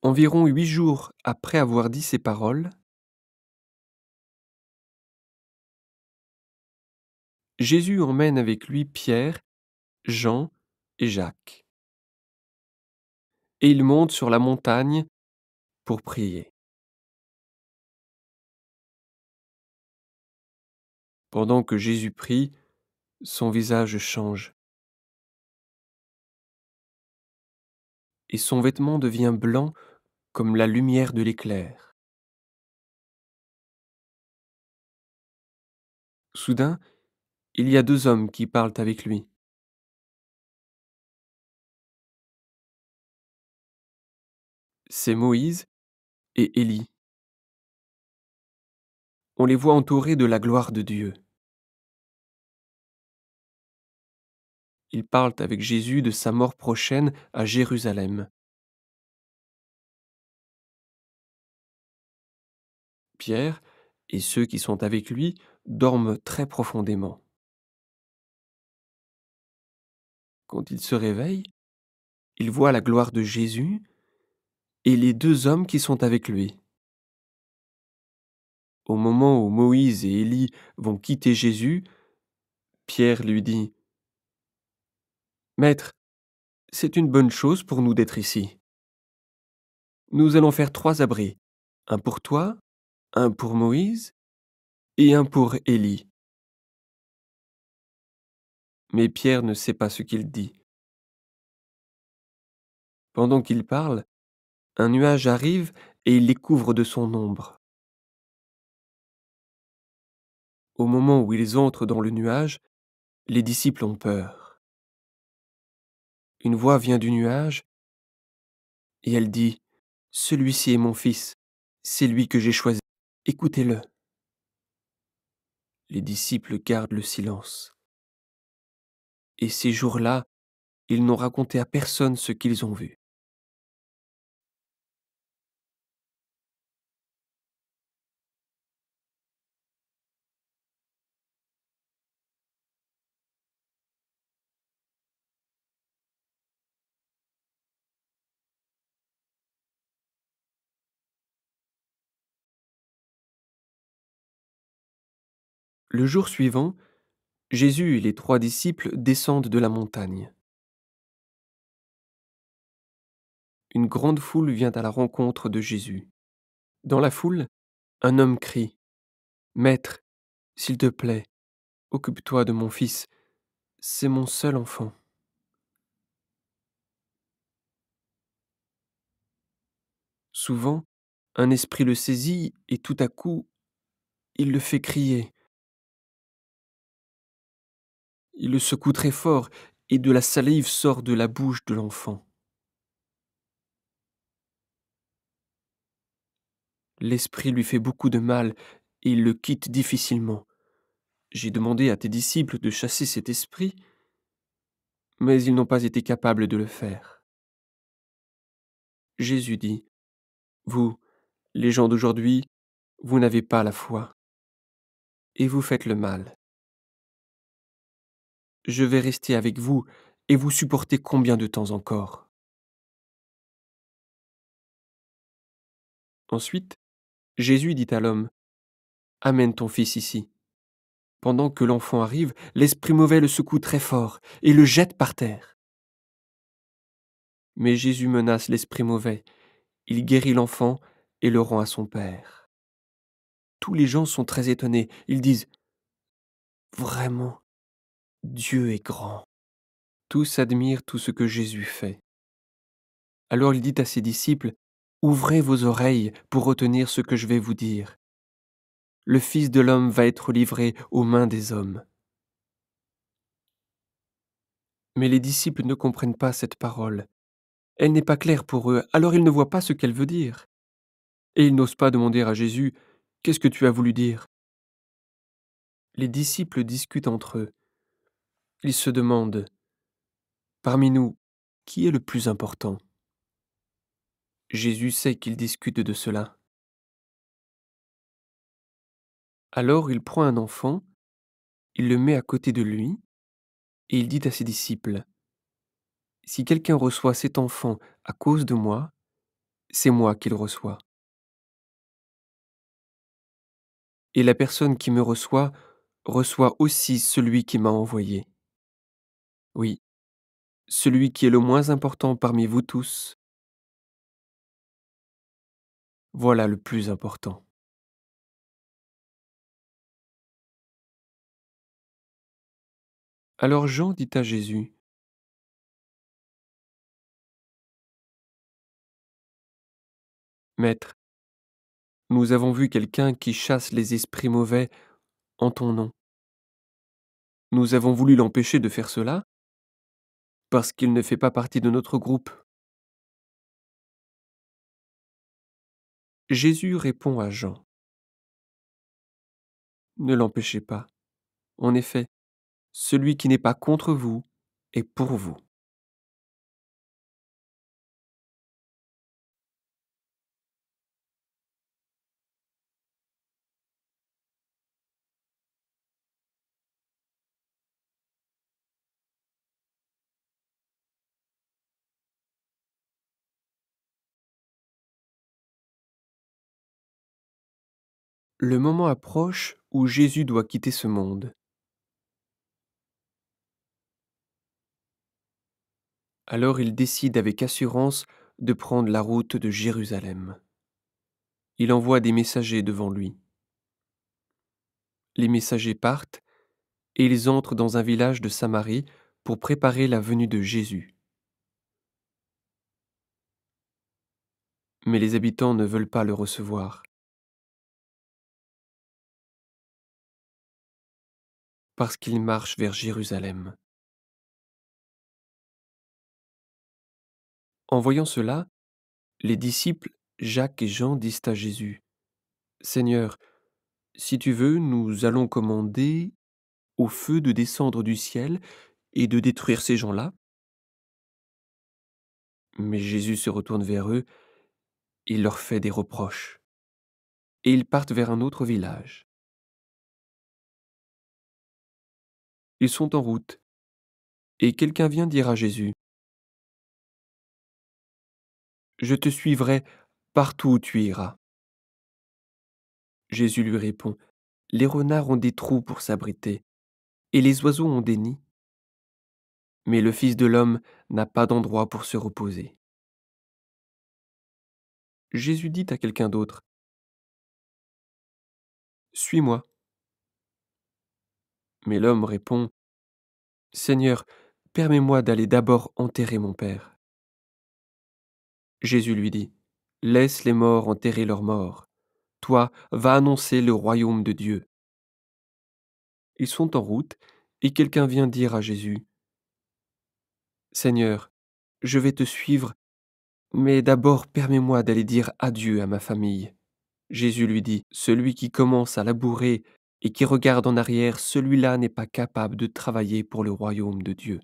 Environ 8 jours après avoir dit ces paroles, Jésus emmène avec lui Pierre, Jean et Jacques, et ils montent sur la montagne pour prier. Pendant que Jésus prie, son visage change, et son vêtement devient blanc comme la lumière de l'éclair. Soudain, il y a 2 hommes qui parlent avec lui. C'est Moïse et Élie. On les voit entourés de la gloire de Dieu. Ils parlent avec Jésus de sa mort prochaine à Jérusalem. Pierre et ceux qui sont avec lui dorment très profondément. Quand ils se réveillent, ils voient la gloire de Jésus et les 2 hommes qui sont avec lui. Au moment où Moïse et Élie vont quitter Jésus, Pierre lui dit : « Maître, c'est une bonne chose pour nous d'être ici. Nous allons faire 3 abris, un pour toi, un pour Moïse et un pour Élie. » Mais Pierre ne sait pas ce qu'il dit. Pendant qu'il parle, un nuage arrive et il les couvre de son ombre. Au moment où ils entrent dans le nuage, les disciples ont peur. Une voix vient du nuage et elle dit : « Celui-ci est mon fils, c'est lui que j'ai choisi. Écoutez-le. » Les disciples gardent le silence. Et ces jours-là, ils n'ont raconté à personne ce qu'ils ont vu. Le jour suivant, Jésus et les 3 disciples descendent de la montagne. Une grande foule vient à la rencontre de Jésus. Dans la foule, un homme crie : « Maître, s'il te plaît, occupe-toi de mon fils, c'est mon seul enfant. » Souvent, un esprit le saisit et tout à coup, il le fait crier. Il le secoue très fort et de la salive sort de la bouche de l'enfant. L'esprit lui fait beaucoup de mal et il le quitte difficilement. J'ai demandé à tes disciples de chasser cet esprit, mais ils n'ont pas été capables de le faire. Jésus dit : « Vous, les gens d'aujourd'hui, vous n'avez pas la foi, et vous faites le mal. Je vais rester avec vous et vous supporter combien de temps encore ? » Ensuite, Jésus dit à l'homme : « Amène ton fils ici. » Pendant que l'enfant arrive, l'esprit mauvais le secoue très fort et le jette par terre. Mais Jésus menace l'esprit mauvais. Il guérit l'enfant et le rend à son père. Tous les gens sont très étonnés. Ils disent : « Vraiment, Dieu est grand. » Tous admirent tout ce que Jésus fait. Alors il dit à ses disciples : « Ouvrez vos oreilles pour retenir ce que je vais vous dire. Le Fils de l'homme va être livré aux mains des hommes. » Mais les disciples ne comprennent pas cette parole. Elle n'est pas claire pour eux, alors ils ne voient pas ce qu'elle veut dire. Et ils n'osent pas demander à Jésus : « Qu'est-ce que tu as voulu dire ?» Les disciples discutent entre eux. Ils se demandent : « Parmi nous, qui est le plus important ?» Jésus sait qu'ils discutent de cela. Alors il prend un enfant, il le met à côté de lui, et il dit à ses disciples : « Si quelqu'un reçoit cet enfant à cause de moi, c'est moi qu'il reçoit. Et la personne qui me reçoit, reçoit aussi celui qui m'a envoyé. Oui, celui qui est le moins important parmi vous tous, voilà le plus important. Alors Jean dit à Jésus, Maître, nous avons vu quelqu'un qui chasse les esprits mauvais en ton nom. Nous avons voulu l'empêcher de faire cela parce qu'il ne fait pas partie de notre groupe. Jésus répond à Jean, ne l'empêchez pas. En effet, celui qui n'est pas contre vous est pour vous. Le moment approche où Jésus doit quitter ce monde. Alors il décide avec assurance de prendre la route de Jérusalem. Il envoie des messagers devant lui. Les messagers partent et ils entrent dans un village de Samarie pour préparer la venue de Jésus. Mais les habitants ne veulent pas le recevoir, parce qu'il marche vers Jérusalem. En voyant cela, les disciples Jacques et Jean disent à Jésus, Seigneur, si tu veux, nous allons commander au feu de descendre du ciel et de détruire ces gens-là. Mais Jésus se retourne vers eux, il leur fait des reproches, et ils partent vers un autre village. Ils sont en route, et quelqu'un vient dire à Jésus, Je te suivrai partout où tu iras. Jésus lui répond, Les renards ont des trous pour s'abriter, et les oiseaux ont des nids, mais le Fils de l'homme n'a pas d'endroit pour se reposer. Jésus dit à quelqu'un d'autre, Suis-moi. Mais l'homme répond, Seigneur, permets-moi d'aller d'abord enterrer mon Père. Jésus lui dit, Laisse les morts enterrer leurs morts. Toi, va annoncer le royaume de Dieu. Ils sont en route, et quelqu'un vient dire à Jésus, Seigneur, je vais te suivre, mais d'abord permets-moi d'aller dire adieu à ma famille. Jésus lui dit, Celui qui commence à labourer et qui regarde en arrière, celui-là n'est pas capable de travailler pour le royaume de Dieu.